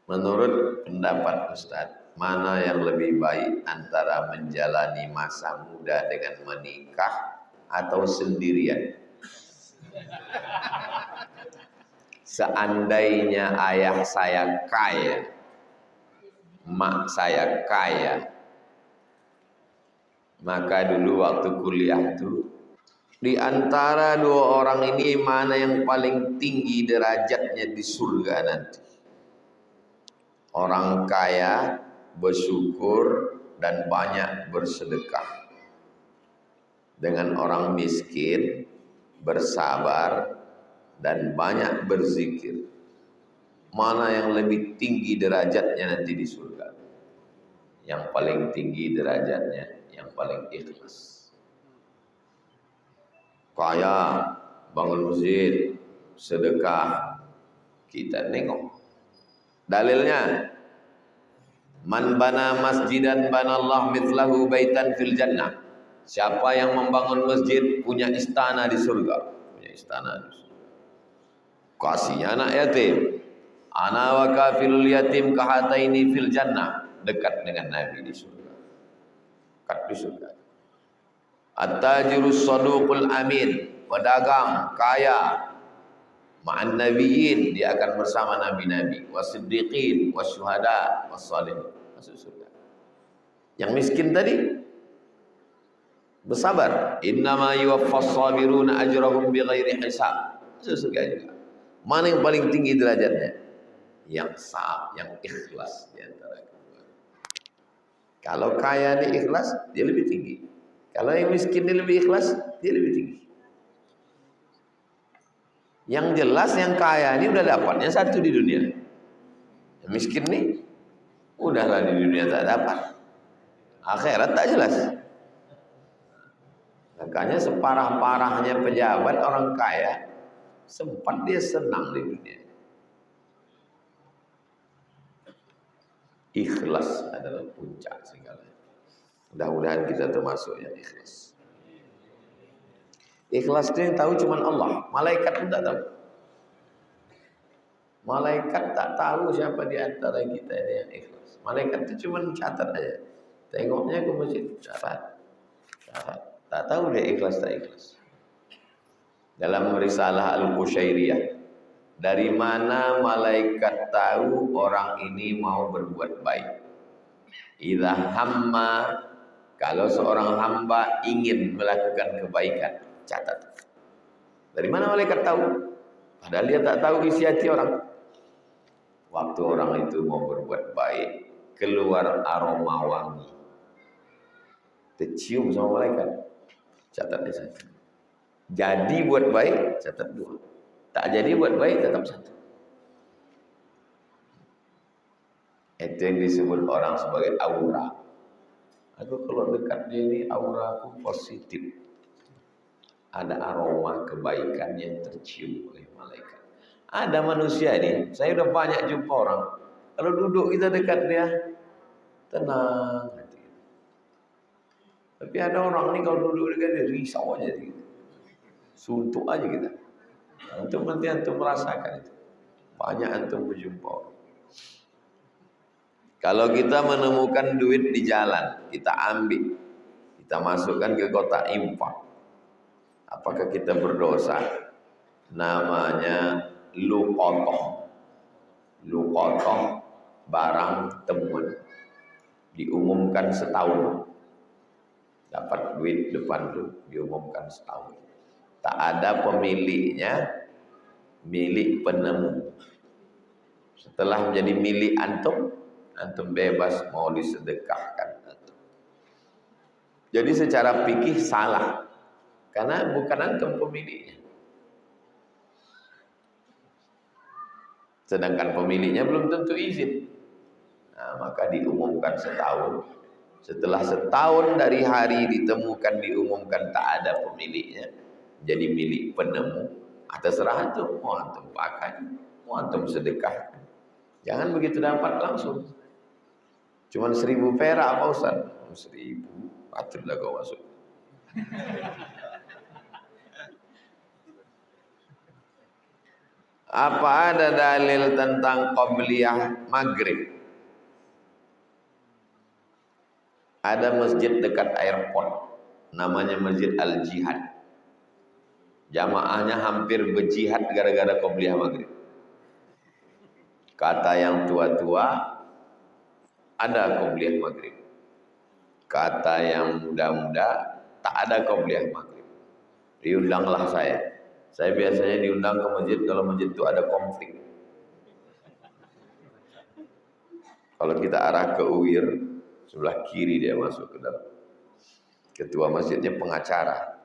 Menurut pendapat Ustadz, mana yang lebih baik antara menjalani masa muda dengan menikah atau sendirian? Seandainya ayah saya kaya, mak saya kaya, maka dulu waktu kuliah itu, di antara dua orang ini mana yang paling tinggi derajatnya di surga nanti? Orang kaya bersyukur dan banyak bersedekah, dengan orang miskin bersabar dan banyak berzikir. Mana yang lebih tinggi derajatnya nanti di surga? Yang paling tinggi derajatnya yang paling ikhlas. Kaya, bangun masjid, sedekah, kita nengok. Dalilnya, man bana masjidan banallah mithlahu baitan fil jannah. Siapa yang membangun masjid punya istana di surga, punya istana di surga. Kasihnya anak yatim. Ana wa kafilul yatim kahataini fil jannah, dekat dengan Nabi di surga. Dekat di surga. At-tajirus saduqul amin, pedagang kaya, ma'an nabiyyin, dia akan bersama nabi-nabi, wasiddiqin, wasyuhada, wassalihin, masuk surga. Yang miskin tadi bersabar, innama yuwaffas sabiruna ajrahum bighairi hisab, masuk surga juga. Mana yang paling tinggi derajatnya? Yang yang ikhlas di antara kedua. Kalau kaya ini ikhlas, dia lebih tinggi. Kalau yang miskin ini lebih ikhlas, dia lebih tinggi. Yang jelas yang kaya ini udah dapatnya satu di dunia. Yang miskin nih udahlah di dunia tak dapat. Akhirat tak jelas. Makanya separah-parahnya pejabat orang kaya, sempat dia senang di dunia. Ikhlas adalah puncak segalanya. Mudah-mudahan kita termasuk yang ikhlas. Ikhlas itu yang tahu cuma Allah. Malaikat pun tak tahu. Malaikat tak tahu siapa di antara kita ini yang ikhlas. Malaikat itu cuma catat aja. Tengoknya ke masjid, catat. Tak tahu dia ikhlas tak ikhlas. Dalam risalah Al-Qushairiyah, dari mana malaikat tahu orang ini mau berbuat baik? Idza hamma, kalau seorang hamba ingin melakukan kebaikan, catat. Dari mana malaikat tahu? Padahal dia tak tahu isi hati orang. Waktu orang itu mau berbuat baik, keluar aroma wangi, tercium sama malaikat, catat di satu. Jadi buat baik, catat dua. Tak jadi buat baik, tetap satu. Itu yang disebut orang sebagai aura. Aku kalau dekat dia ini aura aku positif. Ada aroma kebaikan yang tercium oleh malaikat. Ada manusia ini, saya udah banyak jumpa orang. Kalau duduk kita dekat dia, tenang hati. Tapi ada orang ini kalau duduk dekat dia risau aja gitu. Suntuk aja kita. Antum nanti antum merasakan itu. Banyak antum berjumpa orang. Kalau kita menemukan duit di jalan, kita ambil, kita masukkan ke kotak infak. Apakah kita berdosa? Namanya luqatah. Luqatah, barang temuan. Diumumkan setahun. Dapat duit depan itu diumumkan setahun. Tak ada pemiliknya, milik penemu. Setelah menjadi milik antum, antum bebas mau disedekahkan. Jadi secara fikih salah, karena bukan antum pemiliknya. Sedangkan pemiliknya belum tentu izin. Nah, maka diumumkan setahun. Setelah setahun dari hari ditemukan, diumumkan tak ada pemiliknya, jadi milik penemu. Atas serah antum, mau antum pakai, mau antum sedekah. Jangan begitu dapat langsung. Cuman 1000 perak apa Ustaz? 1000, patutlah kau masuk. Apa ada dalil tentang qabliyah maghrib? Ada masjid dekat airport, namanya Masjid Al-Jihad. Jamaahnya hampir berjihad gara-gara qabliyah maghrib. Kata yang tua-tua, ada qabliyah maghrib. Kata yang muda-muda, tak ada qabliyah maghrib. Diundanglah saya. Saya biasanya diundang ke masjid kalau masjid itu ada konflik. Kalau kita arah ke UIR, sebelah kiri dia masuk ke dalam. Ketua masjidnya pengacara.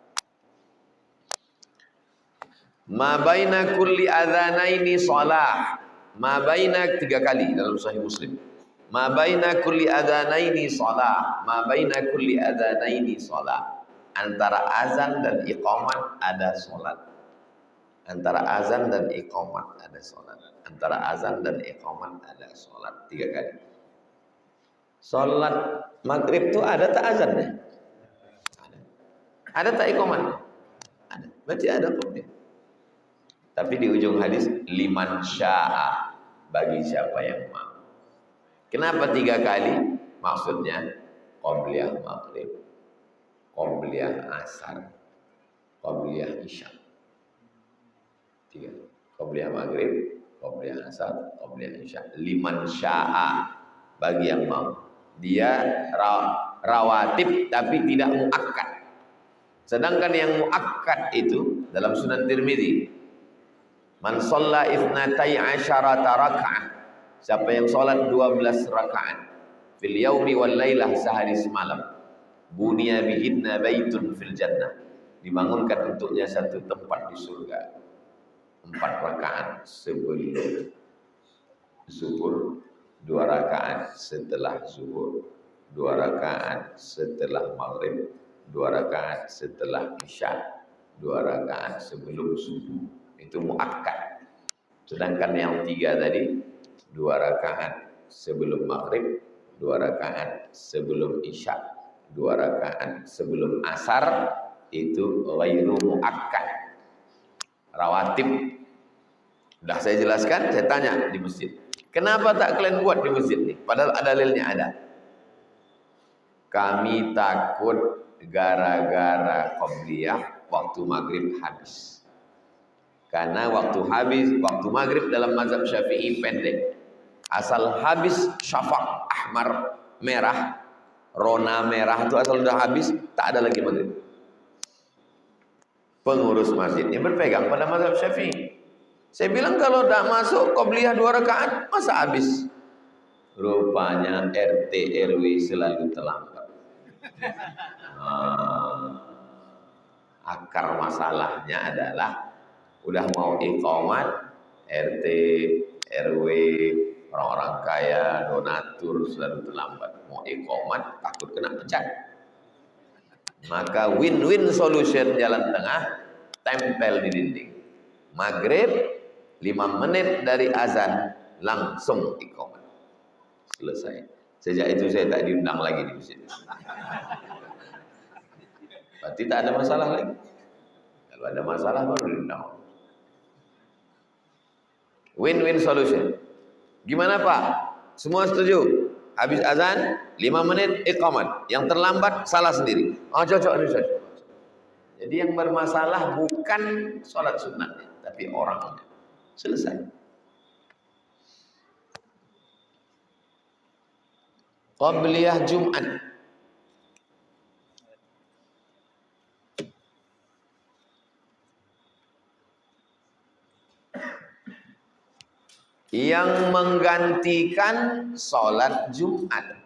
Ma baina kulli adzanaini shalah. Ma baina 3 kali dalam Sahih Muslim. Ma baina kulli adzanaini shalah. Ma baina kulli adzanaini shalah. Antara azan dan iqamat ada salat. Antara azan dan iqamat ada salat. Antara azan dan iqamat ada salat 3 kali. Salat maghrib itu ada tak azannya? Ada. Ada tak iqamatnya? Ada. Berarti ada qabliyah. Tapi di ujung hadis liman syaa, bagi siapa yang mau. Kenapa 3 kali? Maksudnya qabliyah maghrib, qabliyah asar, qabliyah isya. 3. Qabliyah maghrib, qabliyah asar, qabliyah isya. Liman syaa, bagi yang mau. Dia rawatib tapi tidak muakkad. Sedangkan yang muakkad itu dalam Sunan Tirmidzi, man shalla 12 raka'ah, siapa yang salat 12 rakaat fil yaumi wal lailah, sehari semalam, bunya bihinna baitun fil jannah, dibangunkan untuknya satu tempat di surga. 4 rakaat sebelum zuhur, 2 rakaat setelah zuhur, 2 rakaat setelah maghrib, 2 rakaat setelah isya, 2 rakaat sebelum subuh. Itu muakkad. Sedangkan yang 3 tadi, 2 rakaat sebelum maghrib, 2 rakaat sebelum isya, 2 rakaat sebelum asar, itu ghairu muakkad, rawatib. Sudah saya jelaskan, saya tanya di masjid, kenapa tak kalian buat di masjid ini? Padahal dalilnya ada. Kami takut gara-gara qabliyah waktu maghrib habis. Karena waktu maghrib dalam mazhab Syafi'i pendek. Asal habis syafaq ahmar merah, rona merah itu asal sudah habis, tak ada lagi maghrib. Pengurus masjidnya berpegang pada mazhab Syafi'i. Saya bilang kalau tak masuk qabliyah 2 rakaat, masa habis? Rupanya RT RW selalu terlambat. Akar masalahnya adalah udah mau iqamat, RT RW, orang-orang kaya, donatur selalu terlambat. Mau iqamat takut kena pecat. Maka win-win solution jalan tengah, tempel di dinding. Maghrib 5 menit dari azan langsung iqamat. Selesai. Sejak itu saya tak diundang lagi di masjid. Berarti tak ada masalah lagi. Kalau ada masalah baru diundang. Win-win solution. Gimana Pak? Semua setuju? Habis azan 5 menit iqamat. Yang terlambat salah sendiri. Oh cocok ini cocok. Jadi yang bermasalah bukan sholat sunnahnya, tapi orangnya. Selesai. Qabliyah Jumat. Yang menggantikan sholat Jumat,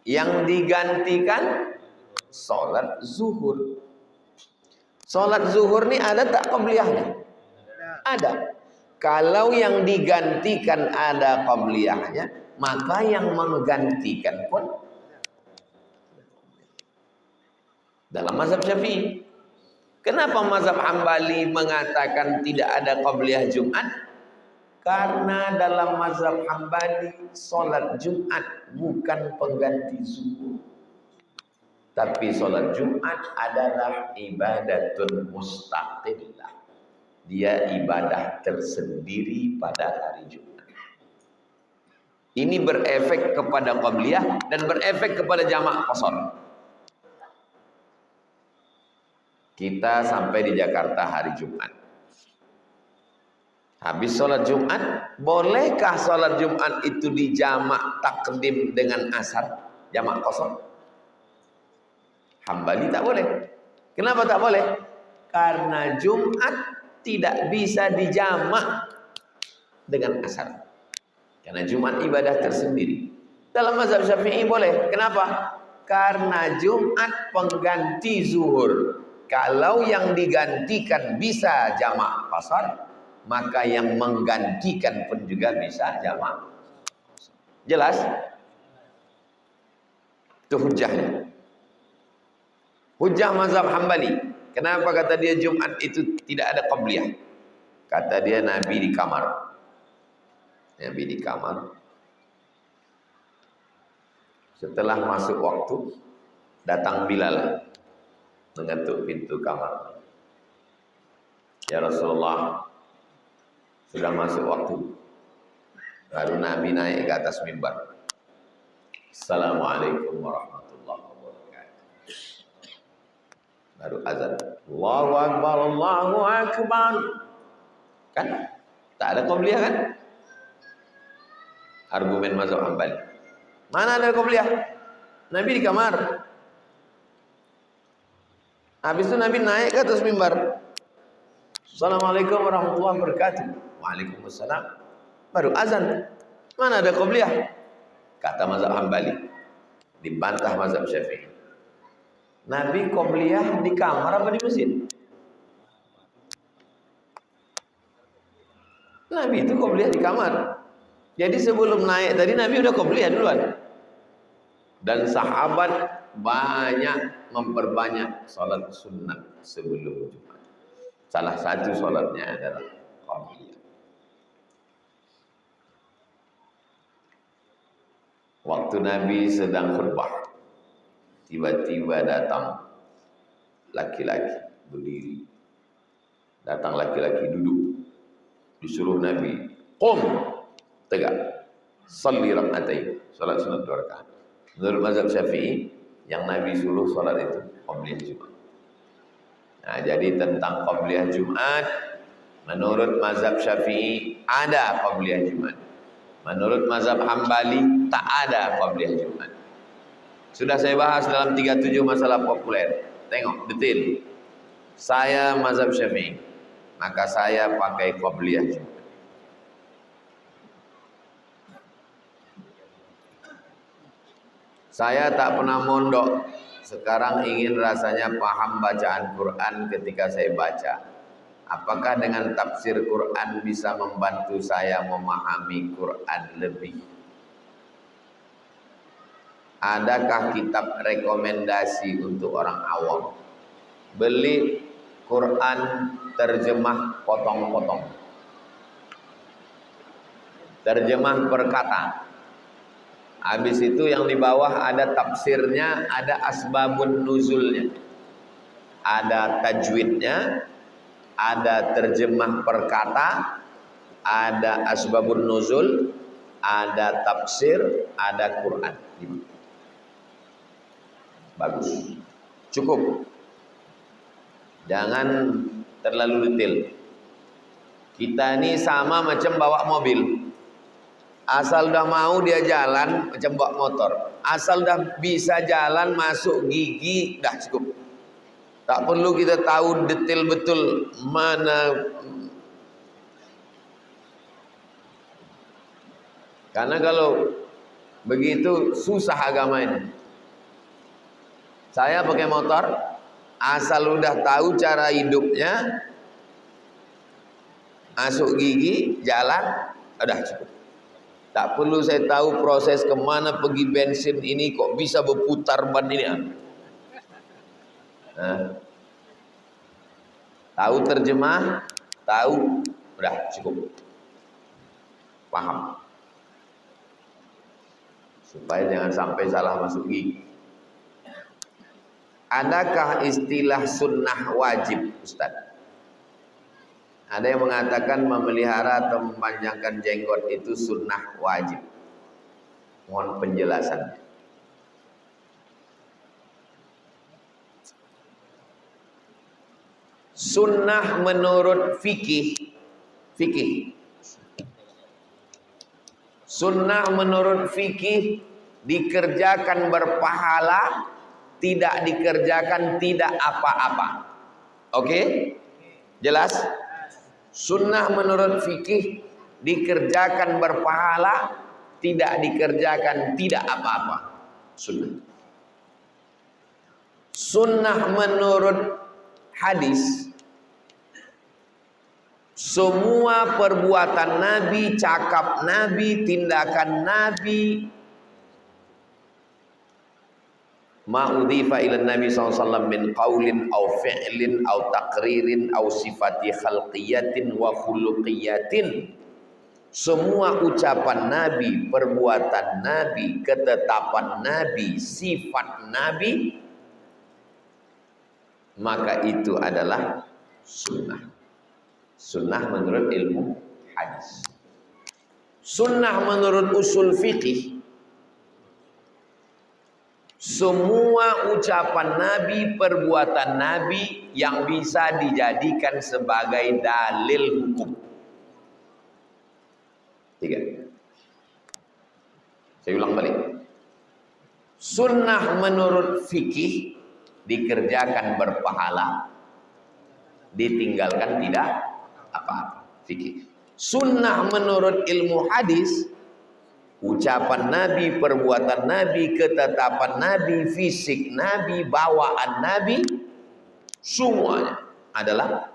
yang digantikan sholat zuhur. Sholat zuhur ini ada tak qabliyahnya? Ada. Kalau yang digantikan ada qabliyahnya, maka yang menggantikan pun dalam mazhab Syafi'i. Kenapa mazhab Hambali mengatakan tidak ada qabliyah Jumat? Karena dalam mazhab Hambali sholat Jumat bukan pengganti zuhur, tapi sholat Jumat adalah ibadatun mustaqillah, dia ibadah tersendiri pada hari Jumat. Ini berefek kepada qabliyah dan berefek kepada jamak qasar. Kita sampai di Jakarta hari Jumat. Habis sholat Jumat, bolehkah sholat Jumat itu dijamak takdim dengan asar, jamak qasar? Hambali tak boleh. Kenapa tak boleh? Karena Jumat tidak bisa dijamak dengan asar. Karena Jumat ibadah tersendiri. Dalam mazhab Syafi'i boleh. Kenapa? Karena Jumat pengganti zuhur. Kalau yang digantikan bisa jamak qasar, maka yang menggantikan pun juga bisa jamak. Jelas? Itu hujahnya. Hujah mazhab Hambali. Kenapa kata dia Jumat itu tidak ada qabliyah? Kata dia Nabi di kamar. Nabi di kamar. Setelah masuk waktu, datang Bilal mengetuk pintu kamar. Ya Rasulullah, sudah masuk waktu. Baru Nabi naik ke atas mimbar. Assalamualaikum warahmatullahi wabarakatuh. Baru azan. Allahu Akbar, Allahu Akbar. Kan? Tak ada qabliyah kan? Argumen mazhab Hambali. Mana ada qabliyah? Nabi di kamar. Habis itu Nabi naik ke atas mimbar. Assalamualaikum warahmatullahi wabarakatuh. Waalaikumsalam. Baru azan. Mana ada qabliyah? Kata mazhab Hambali. Dibantah mazhab Syafi'i. Nabi qabliyah di kamar apa di masjid? Nabi itu qabliyah di kamar. Jadi sebelum naik tadi Nabi udah qabliyah duluan. Dan sahabat banyak memperbanyak salat sunnah sebelum Jumat. Salah satu salatnya adalah qabliyah. Waktu Nabi sedang khutbah, tiba-tiba datang laki-laki berdiri. Datang laki-laki duduk. Disuruh Nabi, qum, tegak. Shalli rak'atain, salat sunat 2 rakaat. Menurut mazhab Syafi'i, yang Nabi suruh salat itu qabliyah Jumat. Nah, jadi tentang qabliyah Jumat, menurut mazhab Syafi'i ada qabliyah Jumat. Menurut mazhab Hambali tak ada qabliyah Jumat. Sudah saya bahas dalam 37 masalah populer. Tengok detail. Saya mazhab Syafi'i, maka saya pakai qabliyah Jumat. Saya tak pernah mondok. Sekarang ingin rasanya paham bacaan Quran ketika saya baca. Apakah dengan tafsir Quran bisa membantu saya memahami Quran lebih? Adakah kitab rekomendasi untuk orang awam? Beli Quran terjemah potong-potong. Terjemah per kata. Habis itu yang di bawah ada tafsirnya, ada asbabun nuzulnya. Ada tajwidnya, ada terjemah per kata, ada asbabun nuzul, ada tafsir, ada Quran. Bagus. Cukup. Jangan terlalu detail. Kita ini sama macam bawa mobil. Asal udah mau dia jalan macam bawa motor. Asal udah bisa jalan masuk gigi dah cukup. Tak perlu kita tahu detail betul mana. Karena kalau begitu susah agama ini. Saya pakai motor, asal udah tahu cara hidupnya, masuk gigi, jalan, udah cukup. Tak perlu saya tahu proses kemana pergi bensin ini kok bisa berputar ban ini. Nah, tahu terjemah, tahu, udah cukup. Paham. Supaya jangan sampai salah masuk gigi. Adakah istilah sunnah wajib, Ustaz? Ada yang mengatakan memelihara atau memanjangkan jenggot itu sunnah wajib. Mohon penjelasan. Sunnah menurut fikih. Sunnah menurut fikih dikerjakan berpahala, tidak dikerjakan tidak apa-apa. Oke? Jelas? Sunnah menurut fikih dikerjakan berpahala, tidak dikerjakan tidak apa-apa. Sunnah. Sunnah menurut hadis, semua perbuatan Nabi, cakap Nabi, tindakan Nabi, ma'udhifa ila Nabi SAW min qawlin au fi'lin au taqririn au sifati khalqiyatin wa khuluqiyatin, semua ucapan Nabi, perbuatan Nabi, ketetapan Nabi, sifat Nabi, maka itu adalah sunnah. Sunnah menurut ilmu hadis. Sunnah menurut usul fikih, semua ucapan Nabi, perbuatan Nabi yang bisa dijadikan sebagai dalil hukum. 3. Saya ulang balik. Sunnah menurut fikih dikerjakan berpahala, ditinggalkan tidak apa-apa. Fikih. Sunnah menurut ilmu hadis, ucapan Nabi, perbuatan Nabi, ketetapan Nabi, fisik Nabi, bawaan Nabi, semuanya adalah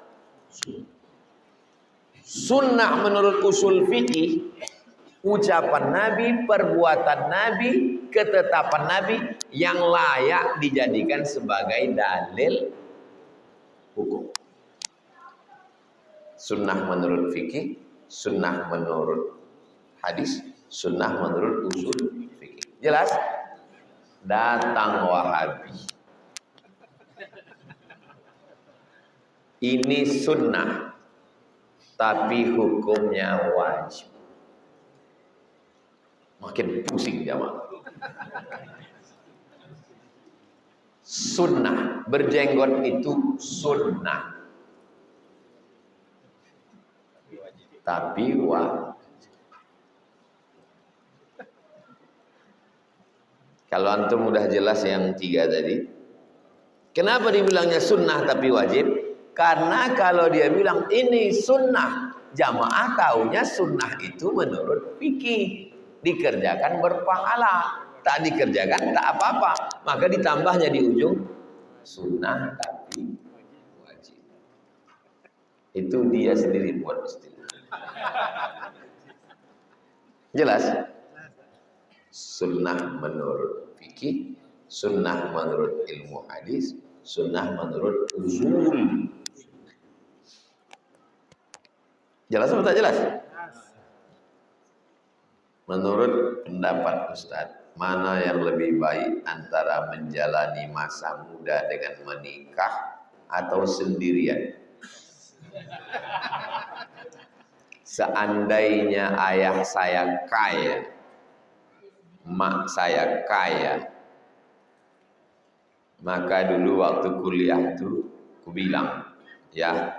sunnah. Sunnah menurut usul fikih, ucapan Nabi, perbuatan Nabi, ketetapan Nabi yang layak dijadikan sebagai dalil hukum. Sunnah menurut fikih, sunnah menurut hadis, sunnah menurut usul fikih. Jelas? Datang Wahabi. Ini sunnah, tapi hukumnya wajib. Makin pusing jamaah. Sunnah, berjenggot itu sunnah, tapi wajib. Kalau antum udah jelas yang 3 tadi, kenapa dibilangnya sunnah tapi wajib? Karena kalau dia bilang ini sunnah, jamaah taunya sunnah itu menurut fikih, dikerjakan berpahala, tak dikerjakan tak apa-apa. Maka ditambahnya di ujung sunnah tapi wajib. Itu dia sendiri buat istilah. Jelas? Sunnah menurut fikih, sunnah menurut ilmu hadis, sunnah menurut usul. Jelas atau tak jelas? Menurut pendapat Ustadz, mana yang lebih baik antara menjalani masa muda dengan menikah atau sendirian? Seandainya ayah saya kaya, mak saya kaya, maka dulu waktu kuliah itu aku bilang, ya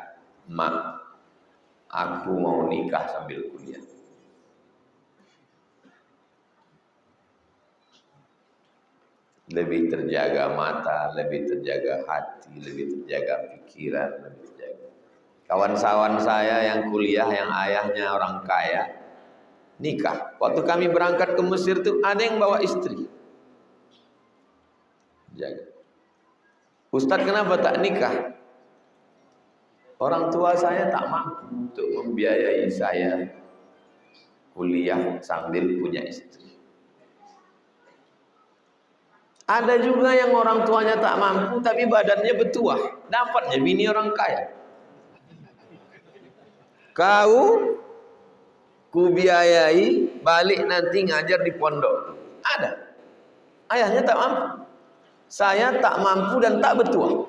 mak, aku mau nikah sambil kuliah. Lebih terjaga mata, lebih terjaga hati, lebih terjaga pikiran, lebih terjaga. Kawan-kawan saya yang kuliah, yang ayahnya orang kaya, nikah. Waktu kami berangkat ke Mesir tuh ada yang bawa istri. Jaga. Ustadz kenapa tak nikah? Orang tua saya tak mampu untuk membiayai saya kuliah sambil punya istri. Ada juga yang orang tuanya tak mampu tapi badannya bertuah, dapatnya bini orang kaya. Kau ku biayai, balik nanti ngajar di pondok. Ada. Ayahnya tak mampu. Saya tak mampu dan tak bertuah.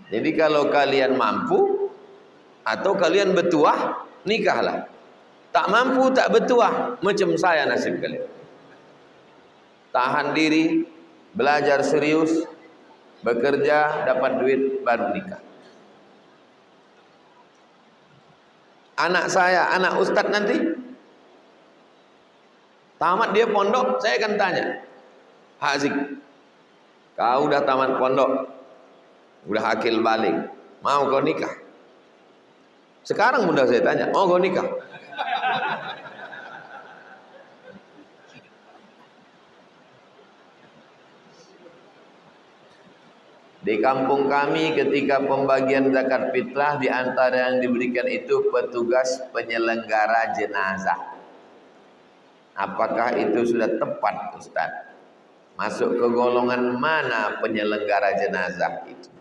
Jadi kalau kalian mampu atau kalian bertuah, nikahlah. Tak mampu, tak bertuah, macam saya nasib kalian. Tahan diri, belajar serius, bekerja, dapat duit, baru nikah. Anak saya, anak ustadz nanti, tamat dia pondok, saya akan tanya, Pak Zik, kau udah tamat pondok, udah akil balik, mau kau nikah? Sekarang mudah saya tanya, mau kau nikah? Di kampung kami ketika pembagian zakat fitrah, di antara yang diberikan itu petugas penyelenggara jenazah. Apakah itu sudah tepat, Ustaz? Masuk ke golongan mana penyelenggara jenazah itu?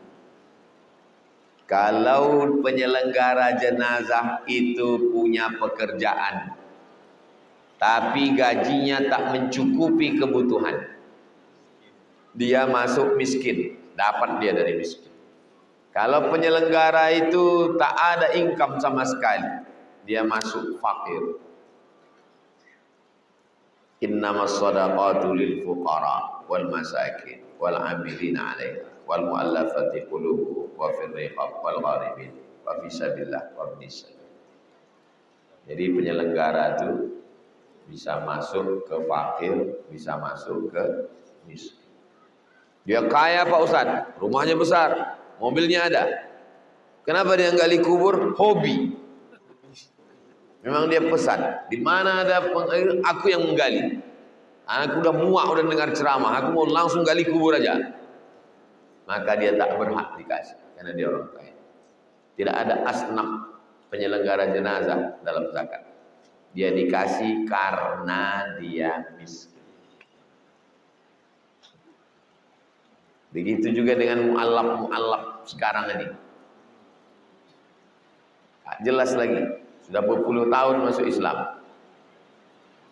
Kalau penyelenggara jenazah itu punya pekerjaan, tapi gajinya tak mencukupi kebutuhan, dia masuk miskin. Dapat dia dari miskin. Kalau penyelenggara itu tak ada income sama sekali, dia masuk fakir. Innamas shadaqatu lil fuqara wal masakin wal 'amilina 'alaiha wal mu'allafati qulubuhum wa fir riqab wal gharibin wa fi sabilillah wa ibnis sabil. Jadi penyelenggara itu bisa masuk ke fakir, bisa masuk ke miskin. Dia kaya Pak Ustadz, rumahnya besar, mobilnya ada. Kenapa dia gali kubur? Hobi. Memang dia pesan, di mana ada aku yang menggali. Aku udah muak udah dengar ceramah, aku mau langsung gali kubur aja. Maka dia tak berhak dikasih, karena dia orang kaya. Tidak ada asnaf penyelenggara jenazah dalam zakat. Dia dikasih karena dia miskin. Begitu juga dengan mu'allaf sekarang ini. Jelas lagi, sudah berpuluh tahun masuk Islam.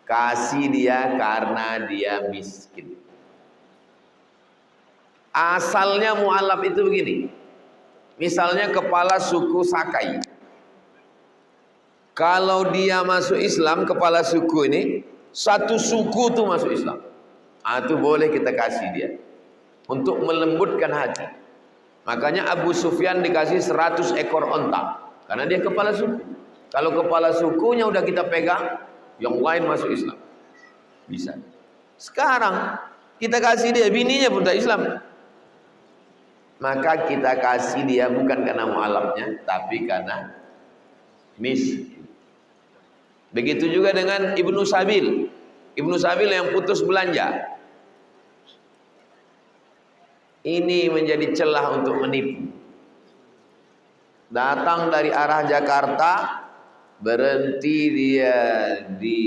Kasih dia karena dia miskin. Asalnya mu'allaf itu begini. Misalnya kepala suku Sakai. Kalau dia masuk Islam, kepala suku ini, satu suku tuh masuk Islam. Itu boleh kita kasih dia. Untuk melembutkan hati. Makanya Abu Sufyan dikasih 100 ekor onta. Karena dia kepala suku. Kalau kepala sukunya udah kita pegang, yang lain masuk Islam. Bisa. Sekarang kita kasih dia, bininya pun tak Islam. Maka kita kasih dia bukan karena mu'alafnya, tapi karena miskin. Begitu juga dengan Ibnu Sabil. Ibnu Sabil yang putus belanja. Ini menjadi celah untuk menipu. Datang dari arah Jakarta, berhenti dia di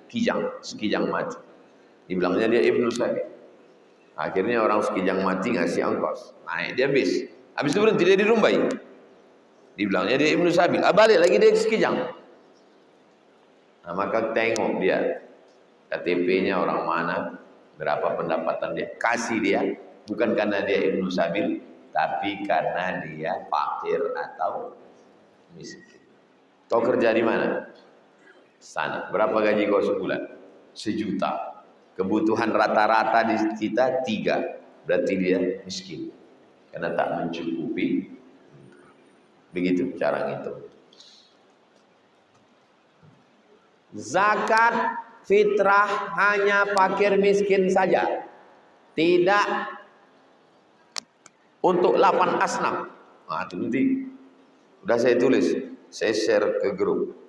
Kijang, Sekijang Mati. Dibilangnya dia Ibnu Sabil. Akhirnya orang Sekijang Mati ngasih ongkos, naik dia bis. Habis itu berhenti dia di Rumbai. Dibilangnya dia Ibnu Sabil. Balik lagi dia ke Sekijang. Nah, maka tengok dia KTP-nya orang mana, berapa pendapatan dia, kasih dia. Bukan karena dia Ibnu Sabil, tapi karena dia fakir atau miskin. Kau kerja di mana? Sana. Berapa gaji kau sebulan? 1 juta. Kebutuhan rata-rata di kita 3. Berarti dia miskin. Karena tak mencukupi. Begitu cara ngitung. Zakat fitrah hanya fakir miskin saja. Tidak untuk 8 asnaf. Nah, itu nanti udah saya tulis, saya share ke grup.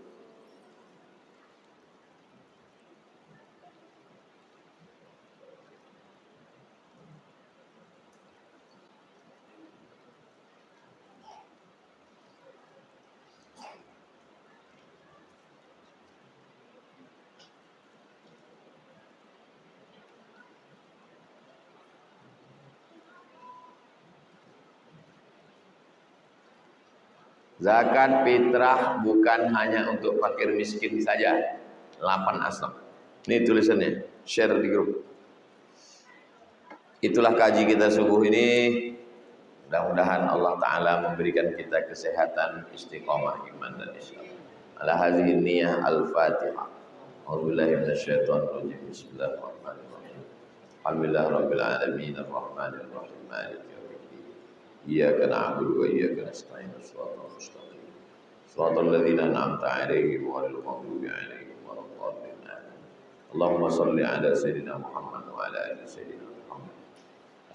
Zakat fitrah bukan hanya untuk fakir miskin saja. 8 asnaf. Ini tulisannya, share di grup. Itulah kaji kita subuh ini. Mudah-mudahan Allah Ta'ala memberikan kita kesehatan, istiqamah iman dan Islam. Ala hadhihi niyah al-Fatihah. A'udzubillahi minasyaitonir rajim. Bismillahirrahmanirrahim. Alhamdulillah rabbil alamin arrahmanir rahim maliki yaumiddin. Iyyaka na'budu wa iyyaka nasta'in. Shiratal mustaqim. Shiratal ladzina an'amta 'alaihim ghairil maghdubi 'alaihim waladdallin. Allahumma shalli 'ala sayyidina Muhammad wa 'ala ali sayyidina Muhammad.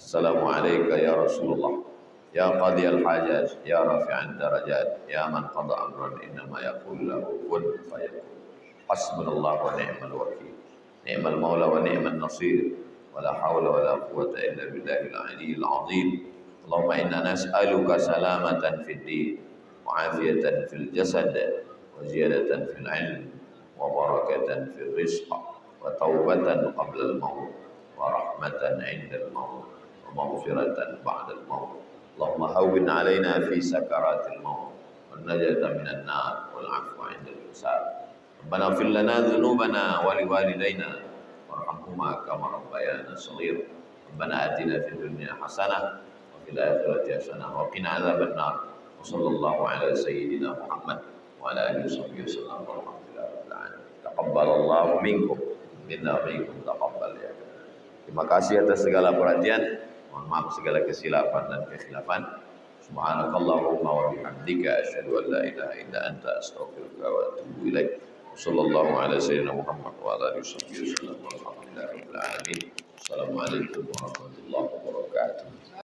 Assalamu alayka ya Rasulullah. Ya qadiyal hajat, ya rafi'an darajat, ya man qada amran innama yaqulu lahu kun fayakun. Hasbunallahu wa ni'mal wakil. Ni'mal maula wa ni'mal nasir. Wa la hawla wa la quwwata illa billahil aliyyil azim. Allahumma inna nas'aluka salamatan fid din wa afiyatan fil jasad wa ziyadatan fil ilm wa barakatan fil rizq wa taubatan qabla al maut wa rahmatan 'inda al maut wa maghfiratan ba'da al maut. Allahumma hawwin 'alaina fi sakaratil maut wan najata minan nar wal 'afwa 'inda al hisab. Rabbana ighfir lana dhunubana wa liwalidayna warhamhuma kama rabbayana shaghira. Rabbana atina fid dunya hasanah wa fil akhirati hasanah wa qina adzaban nar. Wa sallallahu ala sayyidina Muhammad wa ala alihi wasallam. Walhamdulillahi rabbil alamin. Taqabbalallahu minkum minna wa minkum taqabbal ya. Terima kasih atas segala perhatian. Mohon maaf segala kesilapan dan kekhilafan. Subhanakallahumma wa bihamdika asyhadu an la ilaha illa anta astaghfiruka wa atubu ilaik. Sallallahu ala sayyidina Muhammad wa ala alihi wasallam. Walhamdulillahi rabbil alamin. Assalamualaikum warahmatullahi wabarakatuh.